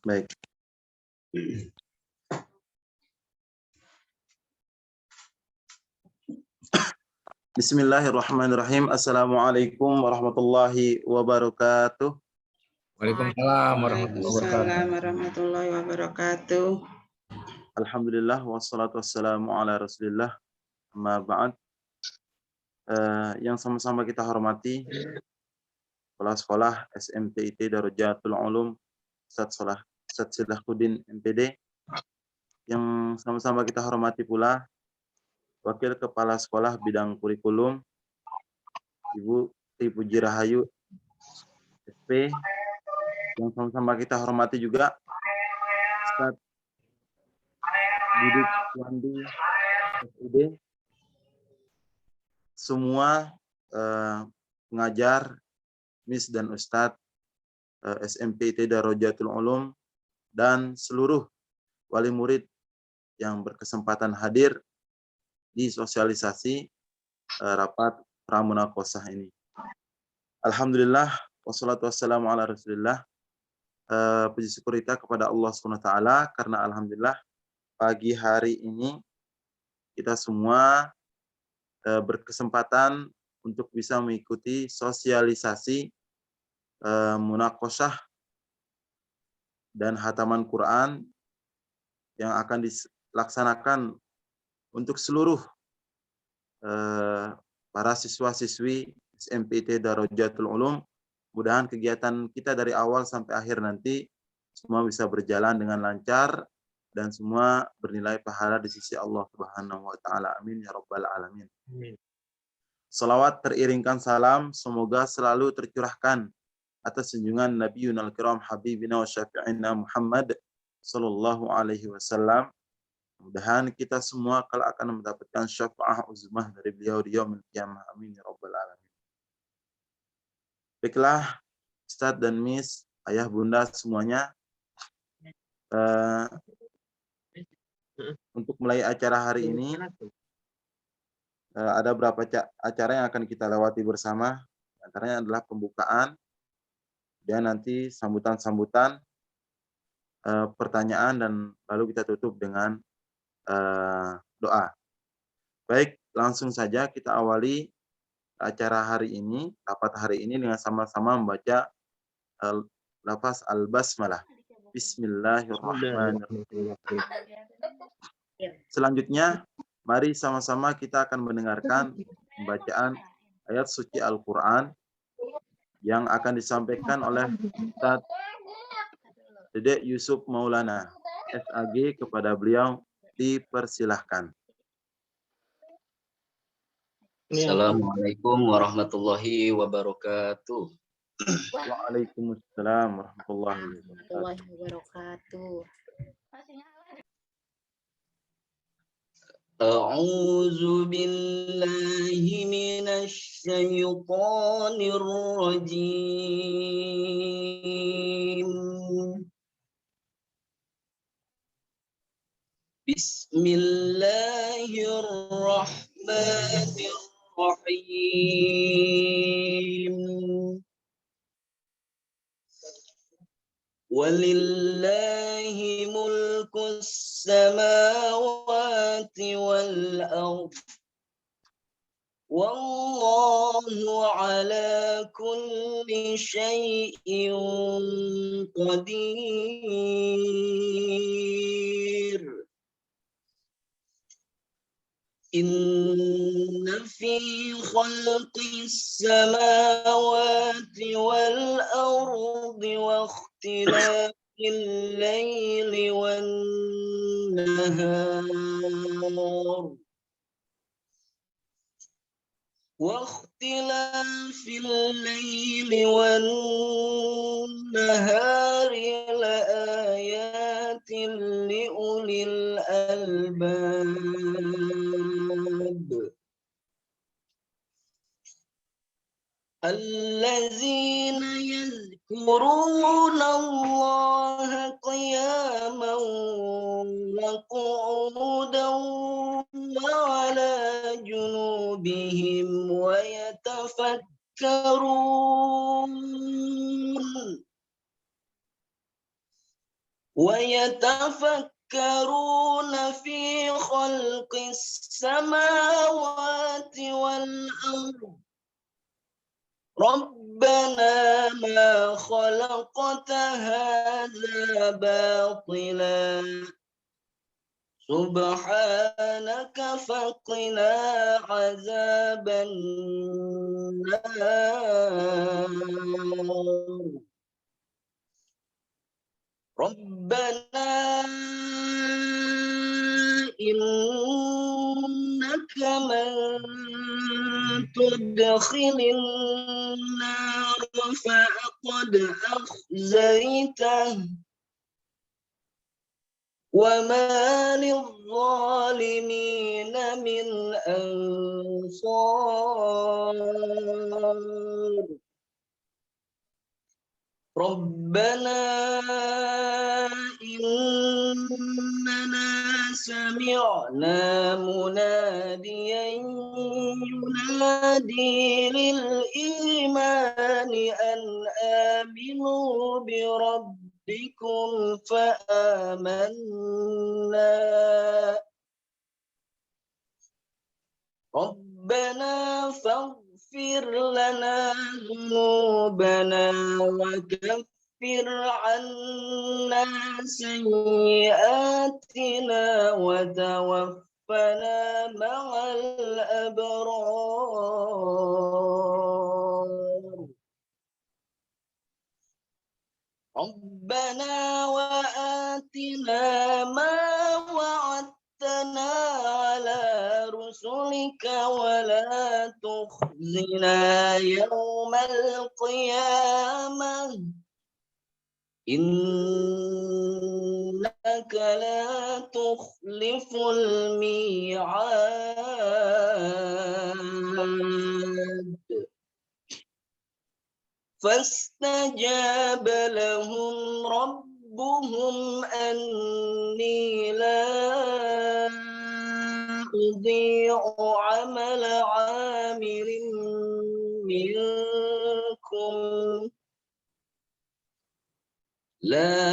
Baik. Bismillahirrahmanirrahim. Assalamualaikum warahmatullahi wabarakatuh. Waalaikumsalam warahmatullahi wabarakatuh. Alhamdulillah wassalatu wassalamu ala Rasulillah. Amma ba'd. Yang sama-sama kita hormati kepala sekolah SMPIT Darajatul Ulum Ustadz Silahuddin MPD. Yang sama-sama kita hormati pula Wakil Kepala Sekolah Bidang Kurikulum Ibu Tri Puji Rahayu SP. Yang sama-sama kita hormati juga Ustadz Didik Wandi SUD. Semua pengajar, Miss dan Ustadz SMPIT Darajatul Ulum dan seluruh wali murid yang berkesempatan hadir di sosialisasi rapat pramunakosah ini. Alhamdulillah wassalatu wassalamu ala Rasulillah. Puji syukur kita kepada Allah SWT karena alhamdulillah pagi hari ini kita semua berkesempatan untuk bisa mengikuti sosialisasi munakosah dan hataman Quran yang akan dilaksanakan untuk seluruh para siswa-siswi SMPIT Darajatul Ulum. Mudah-mudahan kegiatan kita dari awal sampai akhir nanti semua bisa berjalan dengan lancar dan semua bernilai pahala di sisi Allah Subhanahu wa taala. Amin ya rabbal alamin. Amin. Salawat teriringkan salam semoga selalu tercurahkan atas junjungan Nabiyuna al-Kiram Habibina wa Syafi'ina Muhammad sallallahu alaihi wasallam. Mudah-mudahan kita semua kalau akan mendapatkan syafaat uzmah dari beliau di yaumil qiyamah. Amin ya rabbal alamin. Baiklah, Ustadz dan Miss, ayah bunda semuanya, untuk mulai acara hari ini ada beberapa acara yang akan kita lewati bersama. Antaranya adalah pembukaan dan nanti sambutan-sambutan, pertanyaan, dan lalu kita tutup dengan doa. Baik, langsung saja kita awali acara hari ini, rapat hari ini dengan sama-sama membaca lafaz al-basmalah. Bismillahirrahmanirrahim. Selanjutnya, mari sama-sama kita akan mendengarkan pembacaan ayat suci Al-Quran yang akan disampaikan oleh Ustadz Dedek Yusuf Maulana, SAG. Kepada beliau dipersilahkan. Assalamualaikum warahmatullahi wabarakatuh. Waalaikumsalam warahmatullahi wabarakatuh. A'udzu billahi minasy syaithanir rajim. Bismillahirrahmanirrahim. Walillahi mulkus samawati wal ardh. Wallahu ala kulli syai'in qadir. Inna fi khalqis samawati wal ardi wa ikhtilafil laili wan nahar la ayatin li ulil albab. Allazina yadhkuruna Allaha qiyaman wa qu'udan wa ala junubihim wa yatafakkarun ويتفكرون في خلق السماوات والأرض ربنا ما خلقت هذا باطلا سبحانك فقنا عذاب النار ربنا إنك من تدخل النار فقد أخزيته وما للظالمين من أنصار ربنا إننا سمعنا مناديا ينادي للإيمان أن آمنوا بربكم فآمنا ربنا فاغفر لنا ذنوبنا وكفر عنا سيئاتنا وتوفنا مع الأبرار ربنا وآتنا ما وعدتنا على رسلك ولا تخزنا يوم القيامة إنك لا تخلف الميعاد فاستجاب لهم ربهم أني لا أضيع عمل عامل منكم لا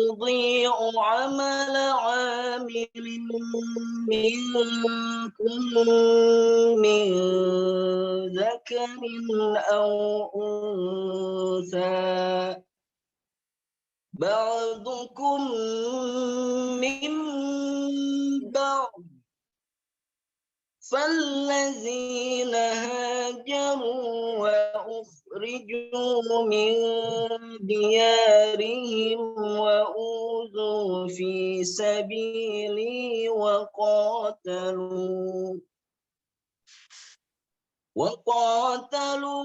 أضيع عمل عامل منكم من ذكر أو أنثى بعضكم من بعض فالذين هاجروا وأخرجوا من ديارهم وأوذوا في سبيلي وقاتلوا وقتلوا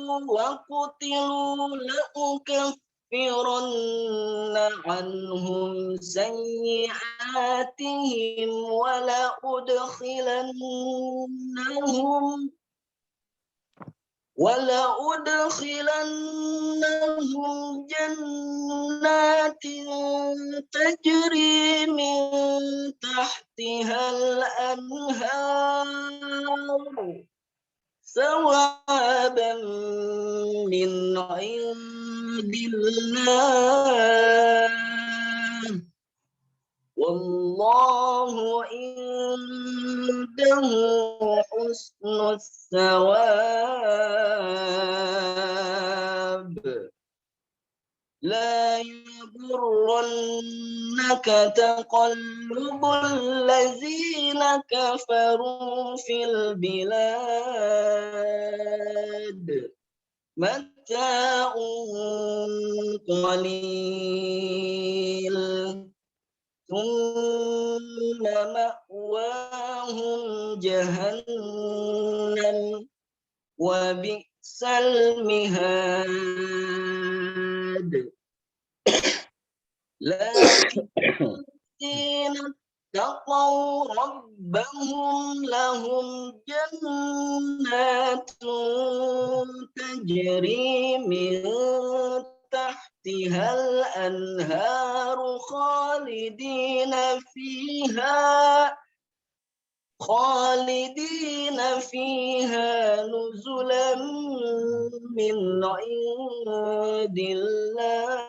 لأكفرن عنهم سيئاتهم ولأدخلنهم جنات تجري من تحتها الأنهار ثوابا من عند الله والله عنده حسن الثواب لا يغرنك تقلب الذين كفروا في البلاد متاع قليل ثم مأواهم جهنم وبئس المهاد لكن الذين اتقوا ربهم لهم جنات تجري من تحتها الأنهار خالدين فيها نزلا من عند الله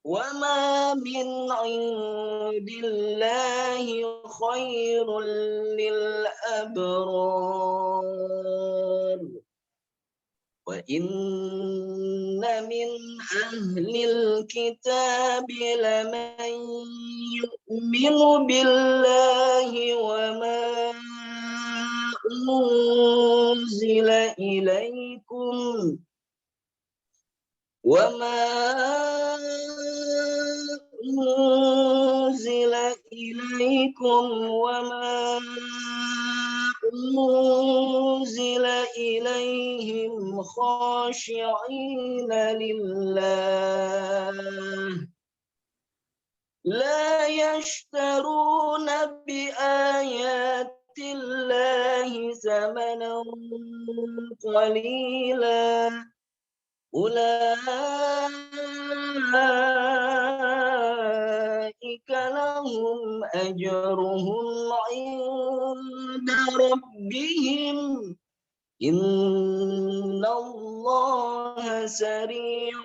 وما من عند الله خير للأبرار وإن من أهل الكتاب لمن يؤمن بالله وما أنزل إليكم وما أنزل إليكم وما أنزل إليهم خاشعين لله لا يشترون بآيات الله ثمنا قليلا أولئك لهم أجرهم عند ربهم إن الله سريع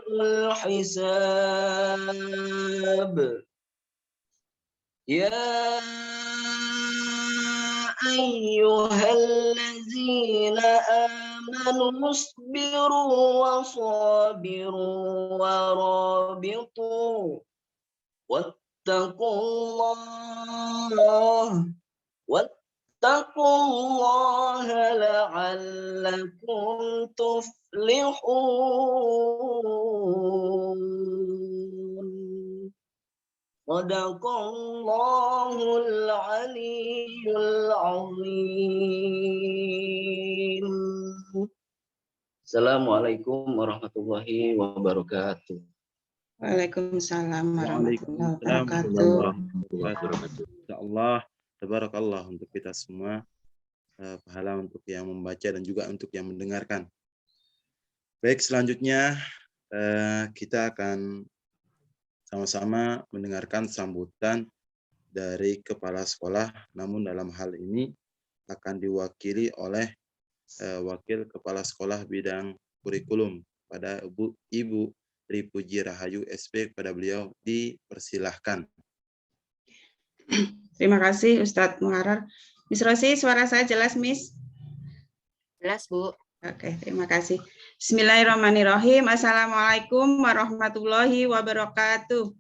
الحساب يا أيها الذين آمنوا اصبروا وصابروا ورابطوا واتقوا الله لعلكم تفلحون صدق الله العلي العظيم. Assalamualaikum warahmatullahi wabarakatuh. Waalaikumsalam warahmatullahi Waalaikumsalam wabarakatuh. warahmatullahi wabarakatuh. Insyaallah, tabarakallah untuk kita semua, pahala untuk yang membaca dan juga untuk yang mendengarkan. Baik, selanjutnya kita akan sama-sama mendengarkan sambutan dari kepala sekolah, namun dalam hal ini akan diwakili oleh wakil kepala sekolah bidang kurikulum pada Ibu Tri Puji Rahayu SP. Kepada beliau dipersilahkan. Terima kasih Ustadz Muharrar. Miss Rosi, suara saya jelas, Miss? Jelas, Bu. Oke, terima kasih. Bismillahirrahmanirrahim. Assalamualaikum warahmatullahi wabarakatuh.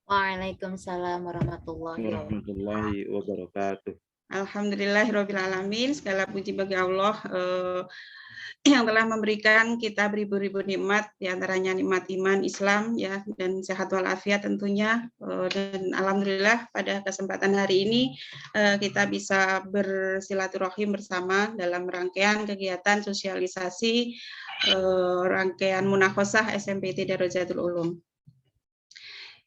Waalaikumsalam warahmatullahi wabarakatuh. Alhamdulillahirabbil alamin. Segala puji bagi Allah yang telah memberikan kita beribu-ribu nikmat, diantaranya nikmat iman, Islam, ya, dan sehat walafiat tentunya. Dan alhamdulillah pada kesempatan hari ini kita bisa bersilaturahim bersama dalam rangkaian kegiatan sosialisasi rangkaian Munakhosyah SMPT Darojatul Ulum.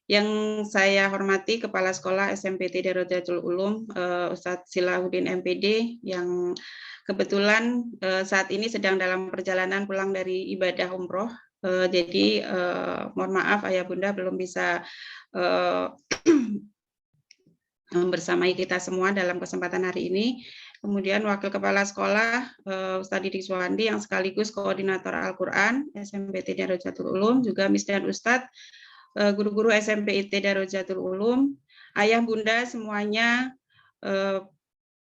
Yang saya hormati Kepala Sekolah SMPT Darojatul Ulum, Ustadz Silahuddin MPD, yang kebetulan saat ini sedang dalam perjalanan pulang dari ibadah umroh. Jadi mohon maaf Ayah Bunda belum bisa bersamai kita semua dalam kesempatan hari ini. Kemudian Wakil Kepala Sekolah Ustadz Didik Suwandi yang sekaligus Koordinator Al-Quran SMPT Darojatul Ulum, juga Miss dan Ustadz guru-guru SMPT Darojatul Ulum, Ayah Bunda semuanya,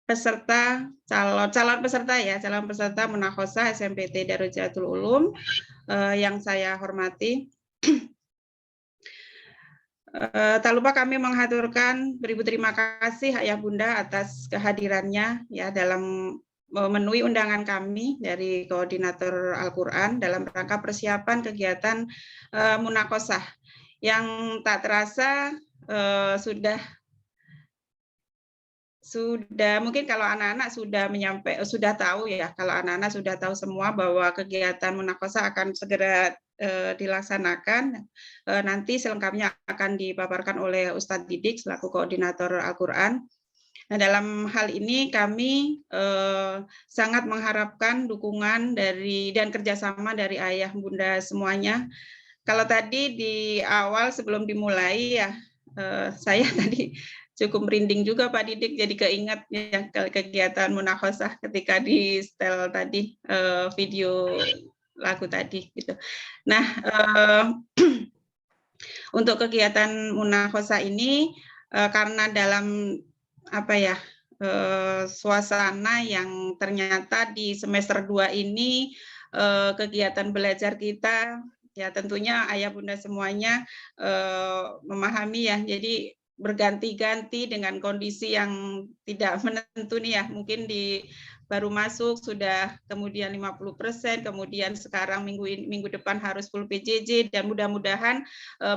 peserta calon peserta Munakhosyah SMPT Darojatul Ulum yang saya hormati. Tak lupa kami menghaturkan beribu terima kasih Ayah Bunda atas kehadirannya ya dalam memenuhi undangan kami dari Koordinator Al-Quran dalam rangka persiapan kegiatan Munakhosyah yang tak terasa sudah mungkin kalau anak-anak sudah tahu ya, kalau anak-anak sudah tahu semua bahwa kegiatan Munakhosyah akan segera dilaksanakan. Nanti selengkapnya akan dipaparkan oleh Ustadz Didik selaku Koordinator Al-Quran. Nah, dalam hal ini kami sangat mengharapkan dukungan dan kerjasama dari Ayah Bunda semuanya. Kalau tadi di awal sebelum dimulai ya, saya tadi cukup merinding juga Pak Didik, jadi keinget ya kegiatan Munakhosyah ketika di setel tadi video lagu tadi gitu. Nah, untuk kegiatan munakhosa ini karena dalam apa ya suasana yang ternyata di semester 2 ini kegiatan belajar kita ya tentunya ayah bunda semuanya memahami ya, jadi berganti-ganti dengan kondisi yang tidak menentu nih ya, mungkin di baru masuk sudah kemudian 50%, kemudian sekarang minggu depan harus full PJJ, dan mudah-mudahan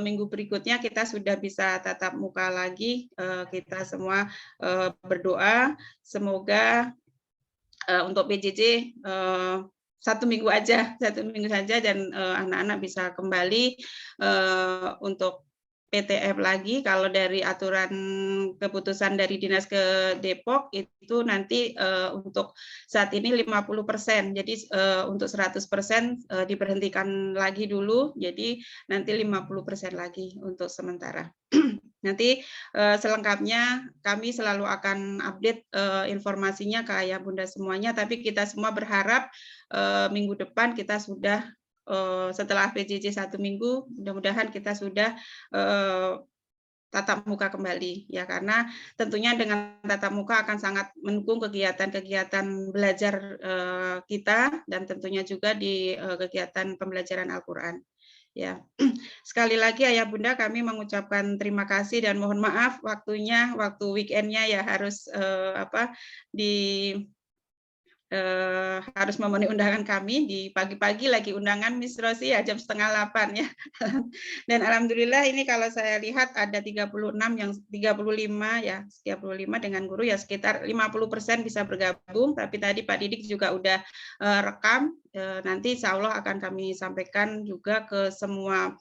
minggu berikutnya kita sudah bisa tatap muka lagi. Kita semua berdoa semoga untuk PJJ 1 minggu saja dan anak-anak bisa kembali untuk PTM lagi. Kalau dari aturan keputusan dari Dinas ke Depok itu nanti untuk saat ini 50%, jadi untuk 100% diberhentikan lagi dulu, jadi nanti 50% lagi untuk sementara. Nanti selengkapnya kami selalu akan update informasinya ke ayah bunda semuanya, tapi kita semua berharap minggu depan kita sudah setelah PJJ 1 minggu, mudah-mudahan kita sudah tatap muka kembali ya, karena tentunya dengan tatap muka akan sangat mendukung kegiatan-kegiatan belajar kita dan tentunya juga di kegiatan pembelajaran Al-Qur'an. Ya, sekali lagi ayah bunda kami mengucapkan terima kasih dan mohon maaf waktu weekendnya ya harus harus memenuhi undangan kami di pagi-pagi, lagi undangan Miss Rosi ya jam 7:30 ya. Dan alhamdulillah ini kalau saya lihat ada 36 yang 35 ya, 35 dengan guru ya sekitar 50% bisa bergabung, tapi tadi Pak Didik juga udah rekam, nanti insya Allah akan kami sampaikan juga ke semua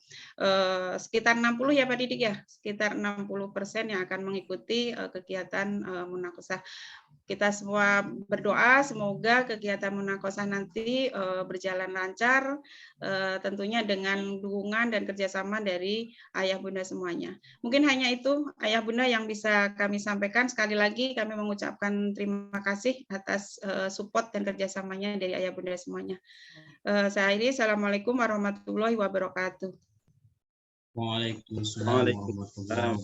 sekitar 60 ya Pak Didik ya, sekitar 60% yang akan mengikuti kegiatan munakosah. Kita semua berdoa semoga kegiatan munakosah nanti berjalan lancar, tentunya dengan dukungan dan kerjasama dari ayah bunda semuanya. Mungkin hanya itu ayah bunda yang bisa kami sampaikan. Sekali lagi kami mengucapkan terima kasih atas support dan kerjasamanya dari ayah bunda semuanya. Saya akhiri, assalamualaikum warahmatullahi wabarakatuh. Waalaikumsalam warahmatullahi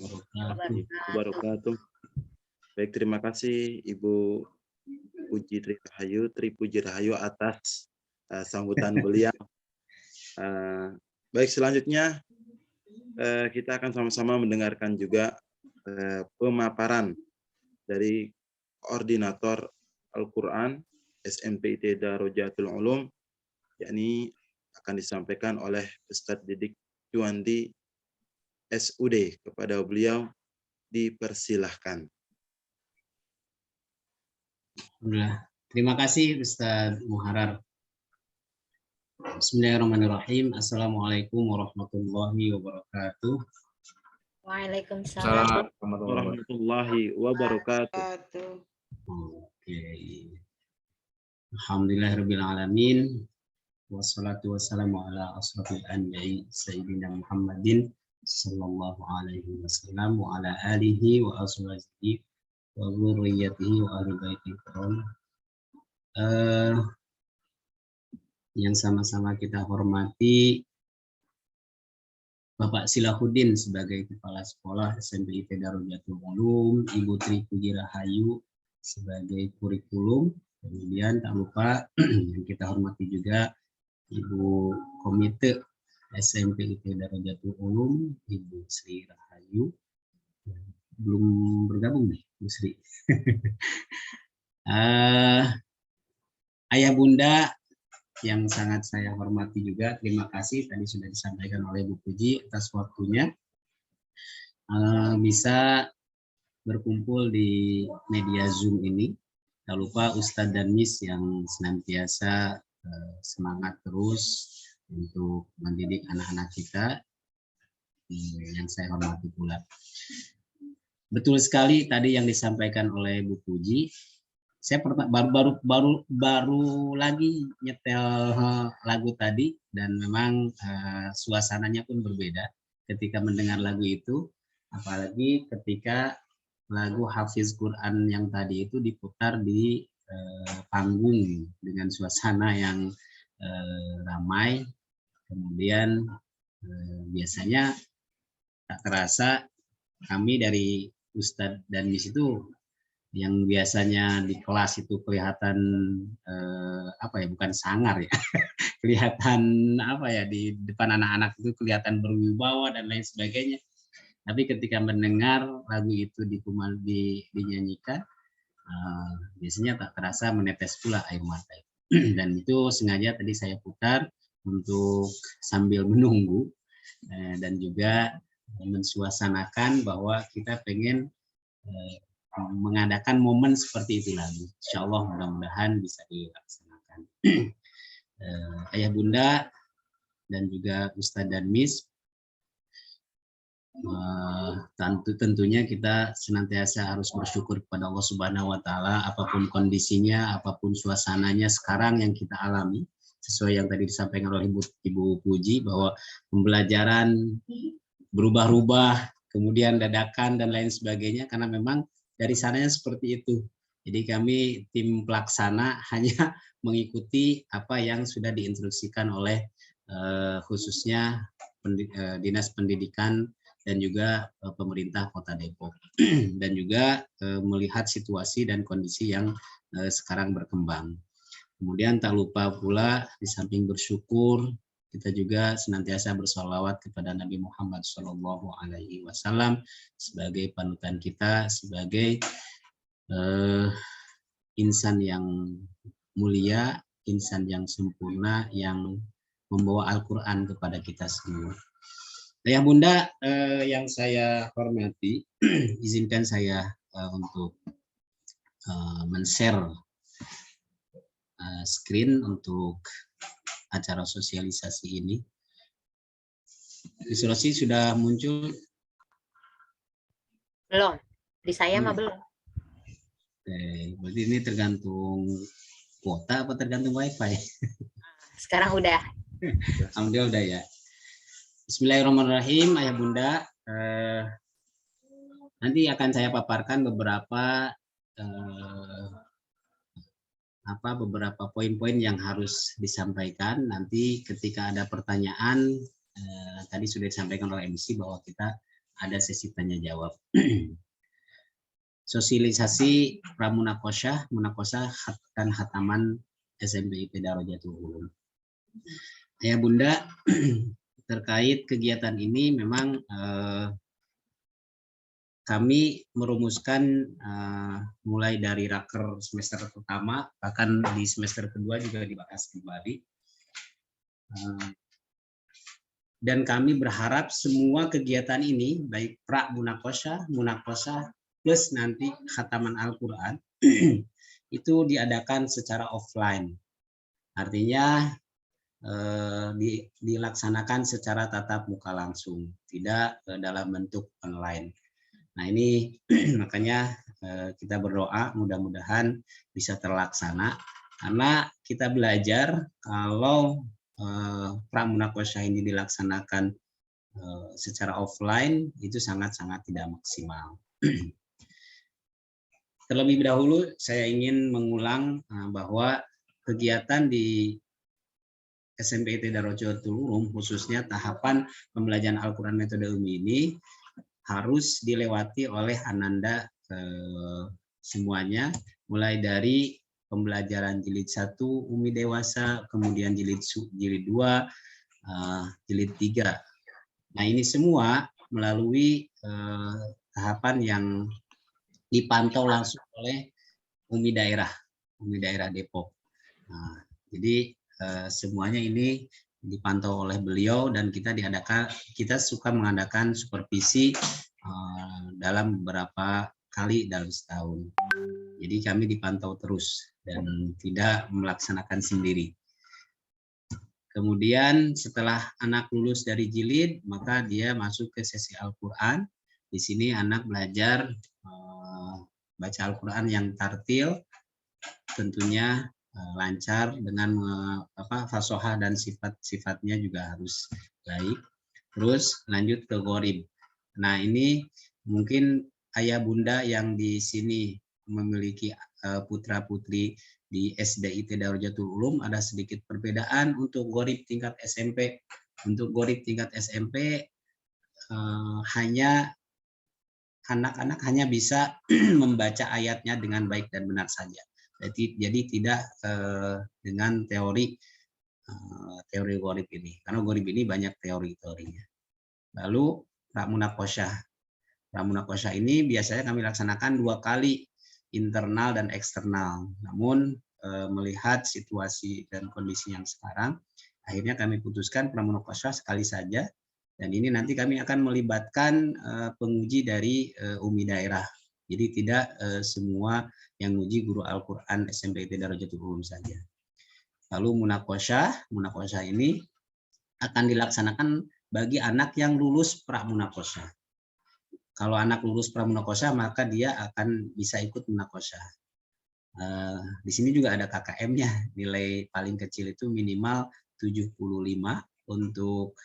wabarakatuh. Baik, terima kasih Ibu Tri Puji Rahayu atas sambutan beliau. Baik, selanjutnya kita akan sama-sama mendengarkan juga pemaparan dari Koordinator Al-Quran SMPT Darojatul Ulum, yakni akan disampaikan oleh Ustadz Didik Juandi SUD. Kepada beliau dipersilahkan. Terima kasih Ustadz Muharrar. Bismillahirrahmanirrahim. Assalamualaikum warahmatullahi wabarakatuh. Waalaikumsalam warahmatullahi wabarakatuh. Oke. Alhamdulillahirabbil alamin. Wassalatu wassalamu ala asrofil anbiya'i sayyidina Muhammadin sallallahu alaihi wasallam wa ala alihi wa azwajihi wa dzurriyyatihi wa ahli baitihi karam. Yang sama-sama kita hormati Bapak Silahuddin sebagai Kepala Sekolah SMPT Darojatul Ulum, Ibu Tri Puji Rahayu sebagai kurikulum, kemudian tak lupa yang kita hormati juga Ibu Komite SMPT Darojatul Ulum, Ibu Sri Rahayu. Belum bergabung nih, Bu Sri. Ayah bunda yang sangat saya hormati juga, terima kasih tadi sudah disampaikan oleh Bu Puji atas waktunya bisa berkumpul di media Zoom ini. Tak lupa Ustadz dan Miss yang senantiasa semangat terus untuk mendidik anak-anak kita, yang saya hormati pula. Betul sekali tadi yang disampaikan oleh Bu Puji. Saya baru lagi nyetel lagu tadi dan memang suasananya pun berbeda ketika mendengar lagu itu, apalagi ketika lagu Hafiz Quran yang tadi itu diputar di panggung dengan suasana yang ramai. Kemudian biasanya tak terasa kami dari Ustadz dan Miss itu yang biasanya di kelas itu kelihatan bukan sangar ya, kelihatan di depan anak-anak itu kelihatan berwibawa dan lain sebagainya. Tapi ketika mendengar lagu itu dinyanyikan, biasanya tak terasa menetes pula air mata. Dan itu sengaja tadi saya putar untuk sambil menunggu dan juga mensuasanakan bahwa kita pengen mengadakan momen seperti itu lagi. Insya Allah mudah-mudahan bisa dilaksanakan. Ayah Bunda dan juga Ustadz dan Miss, tentunya kita senantiasa harus bersyukur kepada Allah Subhanahu wa Ta'ala, apapun kondisinya, apapun suasananya sekarang yang kita alami, sesuai yang tadi disampaikan oleh Ibu Puji, bahwa pembelajaran berubah-ubah, kemudian dadakan dan lain sebagainya, karena memang dari sananya seperti itu. Jadi kami tim pelaksana hanya mengikuti apa yang sudah diinstruksikan oleh khususnya Dinas Pendidikan dan juga pemerintah Kota Depok, dan juga melihat situasi dan kondisi yang sekarang berkembang. Kemudian tak lupa pula di samping bersyukur, kita juga senantiasa bersolawat kepada Nabi Muhammad SAW sebagai panutan kita, sebagai insan yang mulia, insan yang sempurna, yang membawa Al-Quran kepada kita semua. Ayah Bunda yang saya hormati, izinkan saya untuk men-share screen untuk acara sosialisasi ini. Isolasi sudah muncul? Belum. Di saya mah belum. Oke, berarti ini tergantung kuota apa tergantung wifi? Sekarang udah. Alhamdulillah udah ya. Bismillahirrahmanirrahim, Ayah Bunda. Nanti akan saya paparkan beberapa poin-poin yang harus disampaikan. Nanti ketika ada pertanyaan, tadi sudah disampaikan oleh MC bahwa kita ada sesi tanya jawab. Sosialisasi pramunakosyah, munakosyah dan khataman SMPIT Darojatul Ulum. Ayah Bunda, terkait kegiatan ini memang kami merumuskan mulai dari raker semester pertama, bahkan di semester kedua juga dibahas kembali. Dan kami berharap semua kegiatan ini, baik pra-munakosyah, munakosyah, plus nanti khataman Al-Quran, itu diadakan secara offline. Artinya dilaksanakan secara tatap muka langsung, tidak dalam bentuk online. Nah ini makanya kita berdoa mudah-mudahan bisa terlaksana, karena kita belajar kalau pramunakosyah ini dilaksanakan secara offline itu sangat-sangat tidak maksimal. Terlebih dahulu saya ingin mengulang bahwa kegiatan di SMPIT Darojatul Ulum, khususnya tahapan pembelajaran Al-Quran metode Umi ini harus dilewati oleh Ananda semuanya, mulai dari pembelajaran jilid 1 Umi dewasa, kemudian jilid 2, jilid 3. Nah ini semua melalui tahapan yang dipantau langsung oleh Umi daerah Depok. Nah, jadi semuanya ini dipantau oleh beliau, dan kita suka mengadakan supervisi dalam beberapa kali dalam setahun. Jadi kami dipantau terus dan tidak melaksanakan sendiri. Kemudian setelah anak lulus dari jilid, maka dia masuk ke sesi Al-Quran. Di sini anak belajar baca Al-Quran yang tartil, tentunya lancar dengan fasohah dan sifat-sifatnya juga harus baik. Terus lanjut ke Ghorib. Nah ini mungkin ayah bunda yang di sini memiliki putra-putri di SDIT Darojatul Ulum ada sedikit perbedaan untuk gharib tingkat SMP. Untuk gharib tingkat SMP hanya anak-anak hanya bisa membaca ayatnya dengan baik dan benar saja. Jadi tidak dengan teori gharib ini. Karena gharib ini banyak teori-teorinya. Lalu pramunakosyah. Pramunakosyah ini biasanya kami laksanakan 2 kali, internal dan eksternal. Namun melihat situasi dan kondisi yang sekarang, akhirnya kami putuskan pramunakosyah sekali saja. Dan ini nanti kami akan melibatkan penguji dari UMI daerah. Jadi tidak semua yang uji guru Al-Quran SMPT Darojatul Ulum saja. Lalu munakosyah ini akan dilaksanakan bagi anak yang lulus pramunakosyah. Kalau anak lulus pramunakosyah maka dia akan bisa ikut munakosyah. Di sini juga ada KKM-nya, nilai paling kecil itu minimal 75 untuk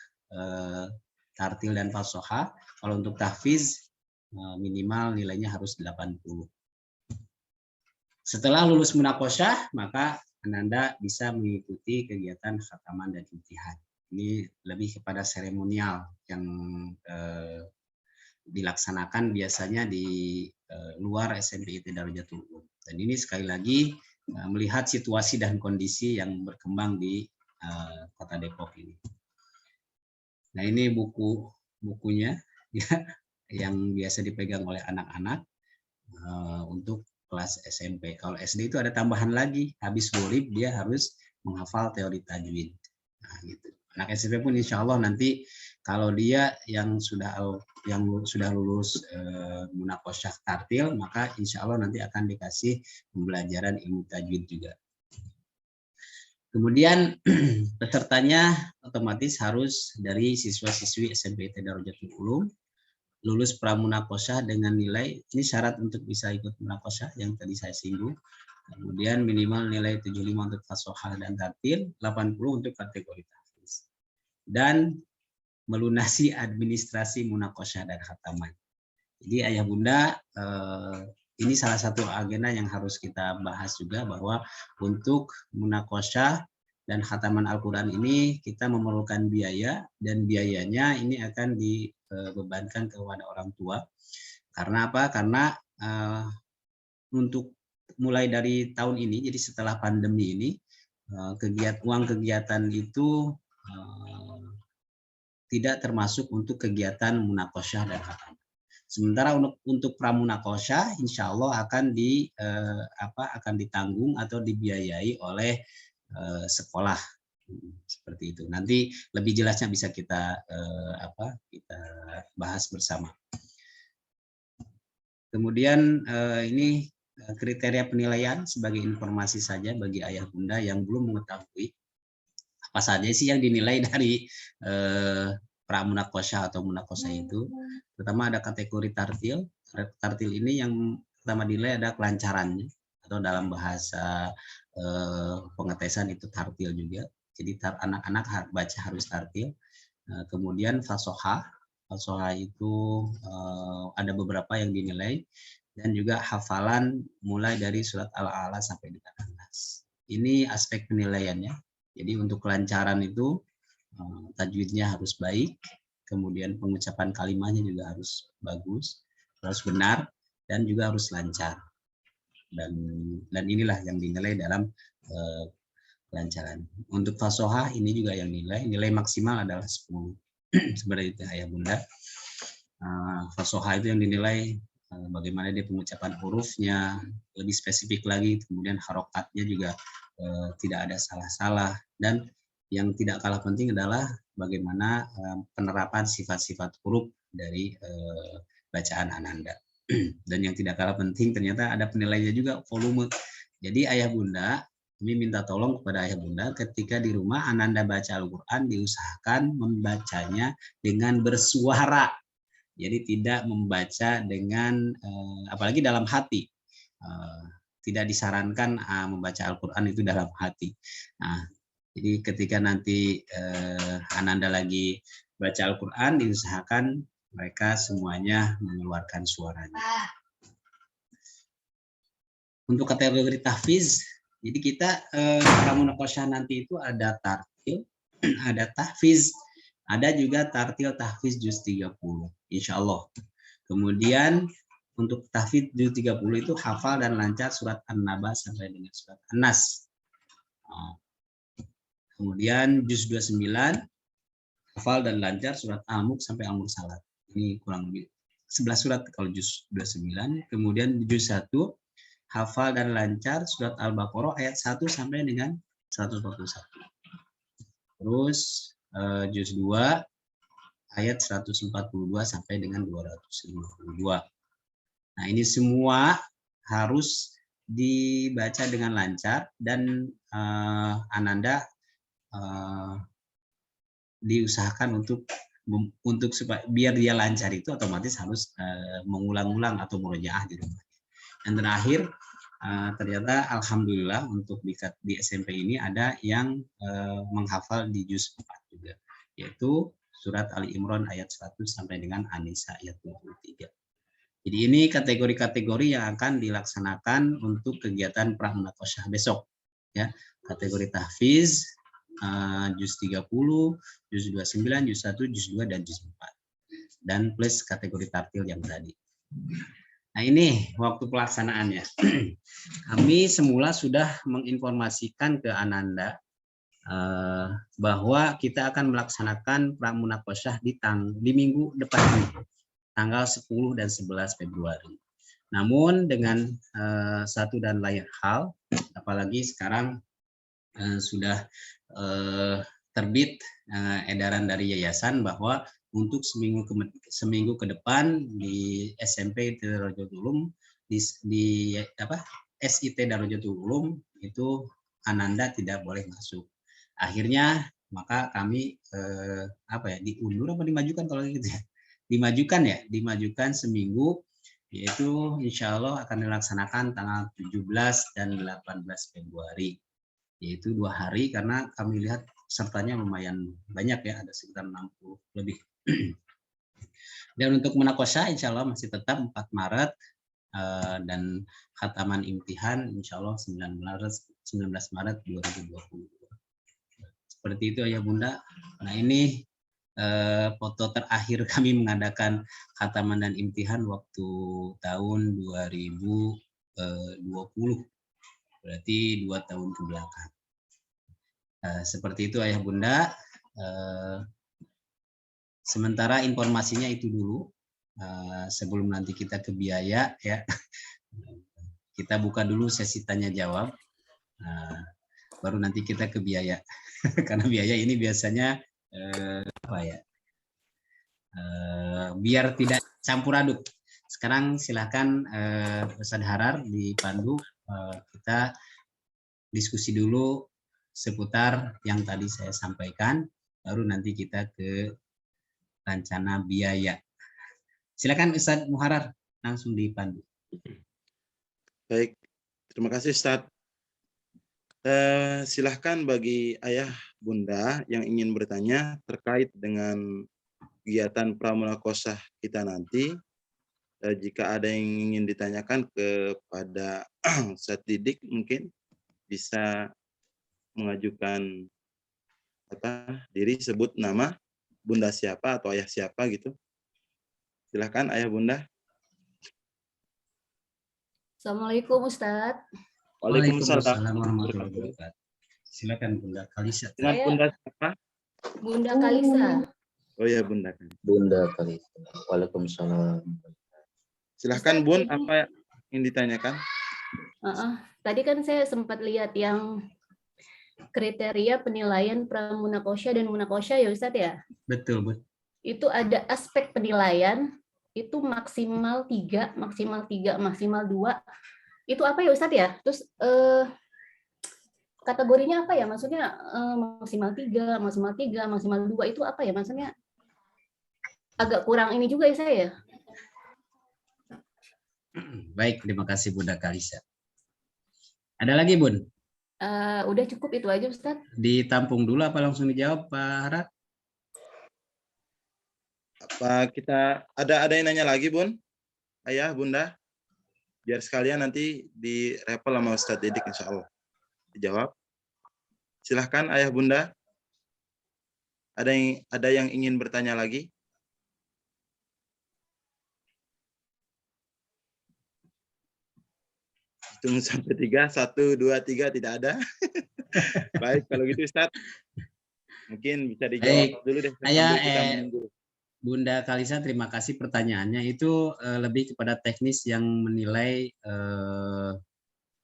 tartil dan fasoha. Kalau untuk tahfiz minimal nilainya harus 80. Setelah lulus munakosyah maka Ananda bisa mengikuti kegiatan khataman dan imtihan. Ini lebih kepada seremonial yang dilaksanakan biasanya di luar SMPIT Darojatul Ulum. Dan ini sekali lagi melihat situasi dan kondisi yang berkembang di Kota Depok ini. Nah, ini bukunya ya, yang biasa dipegang oleh anak-anak untuk kelas SMP. Kalau SD itu ada tambahan lagi, habis gharib dia harus menghafal teori tajwid. Nah, gitu. Anak SMP pun insya Allah nanti kalau dia yang sudah lulus munakosyah tartil, maka insya Allah nanti akan dikasih pembelajaran ilmu tajwid juga. Kemudian pesertanya otomatis harus dari siswa-siswi SMPT Darojatul Ulum, lulus pramunakosyah dengan nilai, ini syarat untuk bisa ikut munakosyah yang tadi saya singgung. Kemudian minimal nilai 75 untuk fasohah dan tartil, 80 untuk kategori tahfiz. Dan melunasi administrasi munakosyah dan khataman. Jadi ayah bunda, ini salah satu agenda yang harus kita bahas juga, bahwa untuk munakosyah dan khataman Al-Quran ini kita memerlukan biaya, dan biayanya ini akan dibebankan kepada orang tua. Karena apa? Karena untuk mulai dari tahun ini, jadi setelah pandemi ini, uang kegiatan itu tidak termasuk untuk kegiatan munakosyah dan khataman. Sementara untuk pramunakosyah, insya Allah akan ditanggung atau dibiayai oleh sekolah, seperti itu. Nanti lebih jelasnya bisa kita bahas bersama. Kemudian ini kriteria penilaian sebagai informasi saja bagi ayah bunda yang belum mengetahui apa saja sih yang dinilai dari pramunakosyah atau munakosyah itu. Pertama ada kategori tartil. Tartil ini yang pertama dinilai ada kelancarannya, atau dalam bahasa pengetesan itu tartil juga. Jadi anak-anak baca harus tartil. Kemudian fasohah. Fasohah itu ada beberapa yang dinilai, dan juga hafalan mulai dari surat Al-A'la sampai di 18. Ini aspek penilaiannya. Jadi untuk kelancaran itu tajwidnya harus baik, kemudian pengucapan kalimatnya juga harus bagus, harus benar, dan juga harus lancar. Dan inilah yang dinilai dalam kelancaran. Untuk fasohah ini juga yang nilai maksimal adalah 10. Seperti itu ayah bunda. Fasohah itu yang dinilai bagaimana dia pengucapan hurufnya, lebih spesifik lagi, kemudian harokatnya juga tidak ada salah-salah, dan yang tidak kalah penting adalah bagaimana penerapan sifat-sifat huruf dari bacaan Ananda. Dan yang tidak kalah penting ternyata ada penilaiannya juga, volume. Jadi ayah bunda, kami minta tolong kepada ayah bunda, ketika di rumah Ananda baca Al-Quran, diusahakan membacanya dengan bersuara. Jadi tidak membaca dengan, apalagi dalam hati. Tidak disarankan membaca Al-Quran itu dalam hati. Nah, jadi ketika nanti Ananda lagi baca Al-Quran, diusahakan mereka semuanya mengeluarkan suaranya. Untuk kategori tahfiz, Jadi kita pramunakosyah nanti itu ada tartil, ada tahfiz, ada juga tartil tahfiz juz 30, insya Allah. Kemudian untuk tahfiz juz 30 itu hafal dan lancar surat An-Naba sampai dengan surat An-Nas. Kemudian juz 29 hafal dan lancar surat Al-Mulk sampai Al-Mursalat. Ini kurang lebih 11 surat kalau juz 29. Kemudian juz 1 hafal dan lancar surat Al-Baqarah ayat 1 sampai dengan 141. Terus juz 2 ayat 142 sampai dengan 252. Nah, ini semua harus dibaca dengan lancar dan Ananda diusahakan untuk supaya biar dia lancar itu otomatis harus mengulang-ulang atau murojaah di rumah. Yang terakhir ternyata alhamdulillah untuk di SMP ini ada yang menghafal di juz 4 juga, yaitu surat Ali Imran ayat 1 sampai dengan An-Nisa ayat 23. Jadi ini kategori-kategori yang akan dilaksanakan untuk kegiatan pramunakosyah besok, ya. Kategori tahfiz juz 30, juz 29, juz 1, juz 2 dan juz 4. Dan plus kategori tartil yang tadi. Nah, ini waktu pelaksanaannya. Kami semula sudah menginformasikan ke Ananda bahwa kita akan melaksanakan pramunakosyah di minggu depan ini, tanggal 10 dan 11 Februari. Namun dengan satu dan lain hal, apalagi sekarang sudah terbit edaran dari yayasan bahwa untuk seminggu ke depan di SMP Darul Ulum di SIT Darul Ulum itu Ananda tidak boleh masuk. Akhirnya maka kami diundur apa dimajukan kalau gitu ya? Dimajukan seminggu, yaitu insya Allah akan dilaksanakan tanggal 17 dan 18 Februari. Yaitu 2 hari karena kami lihat pesertanya lumayan banyak ya, ada sekitar 60 lebih. Dan untuk munakosyah insya Allah masih tetap 4 Maret dan khataman imtihan insya Allah 19 Maret 2020. Seperti itu ya Bunda. Nah ini foto terakhir kami mengadakan khataman dan imtihan waktu tahun 2020. Berarti 2 tahun ke belakang. Seperti itu ayah bunda. Sementara informasinya itu dulu. Sebelum nanti kita ke biaya ya. Kita buka dulu sesi tanya jawab. Baru nanti kita ke biaya. Karena biaya ini biasanya biar tidak campur aduk. Sekarang silakan Ustaz Harar dipandu, kita diskusi dulu seputar yang tadi saya sampaikan, baru nanti kita ke rencana biaya. Silakan Ustaz Muharar, langsung dipandu. Baik, terima kasih Ustaz. Silahkan bagi ayah bunda yang ingin bertanya terkait dengan kegiatan pramunakosyah kita nanti. Jika ada yang ingin ditanyakan kepada Ustaz Didik, mungkin bisa mengajukan diri, sebut nama, bunda siapa atau ayah siapa gitu. Silahkan ayah bunda. Assalamualaikum Ustaz. Waalaikumsalam warahmatullahi wabarakatuh. Silakan Bunda Kalisa. Dengan bunda siapa? Bunda Kalisa. Oh ya bunda. Bunda Kalisa. Waalaikumsalam. Silahkan Ustaz, Bun, ini apa yang ditanyakan? tadi kan saya sempat lihat yang kriteria penilaian pramunakosyah dan munakosyah ya Ustaz ya. Betul, Bu. Itu ada aspek penilaian itu maksimal 3, maksimal 2. Itu apa ya Ustaz ya? Terus kategorinya apa ya? Maksudnya maksimal 3, maksimal 2 itu apa ya? Maksudnya agak kurang ini juga ya saya. Baik, terima kasih Bunda Kalisa. Ada lagi Bun? Udah cukup itu aja Ustaz. Ditampung dulu apa langsung dijawab Pak Harar? Apa kita ada yang nanya lagi Bun? Ayah, bunda? Biar sekalian nanti direpel sama Ustaz Didik insya Allah. dijawab. Silahkan Ayah Bunda. Ada yang ingin bertanya lagi? Hitung sampai 3, 1, 2, 3, tidak ada. Baik, kalau gitu Ustaz. Mungkin bisa dijawab dulu deh sambil kita menunggu. Bunda Kalisa, terima kasih pertanyaannya. Itu lebih kepada teknis yang menilai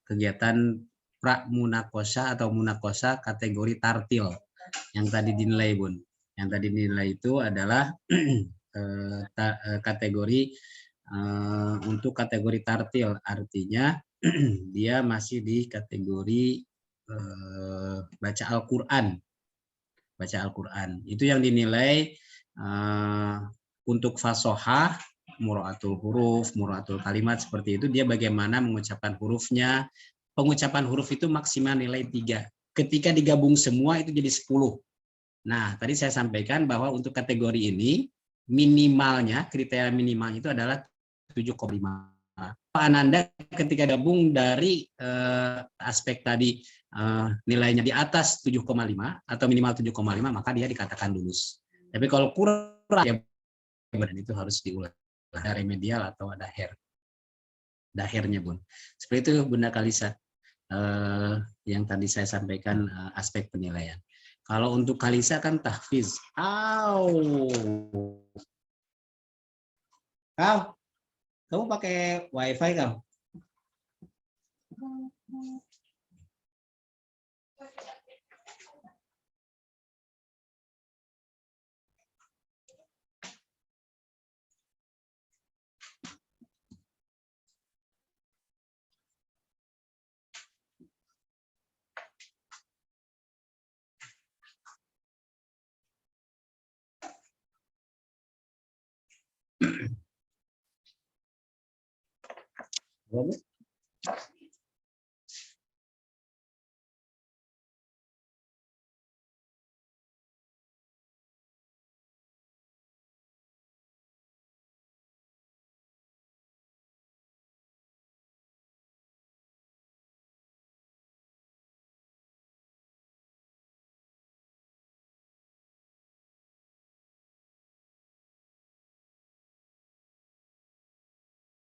kegiatan pra-munakosa atau munakosa kategori tartil yang tadi dinilai, Bun. Yang tadi dinilai itu adalah kategori untuk kategori tartil, artinya dia masih di kategori baca Al-Quran. Baca Al-Quran. Itu yang dinilai untuk fasohah, muraatul huruf, muraatul kalimat, seperti itu, dia bagaimana mengucapkan hurufnya. Pengucapan huruf itu maksimal nilai 3. Ketika digabung semua itu jadi 10. Nah, tadi saya sampaikan bahwa untuk kategori ini, minimalnya, kriteria minimalnya itu adalah 7,5. Pak Ananda ketika gabung dari aspek tadi nilainya di atas 7,5 atau minimal 7,5, maka dia dikatakan lulus. Tapi kalau kurang, ya badan itu harus diulang. Ada remedial atau ada dahernya, Bun. Seperti itu, Bunda Kalisa, yang tadi saya sampaikan aspek penilaian. Kalau untuk Kalisa kan tahfiz. Kau, kamu pakai WiFi kau?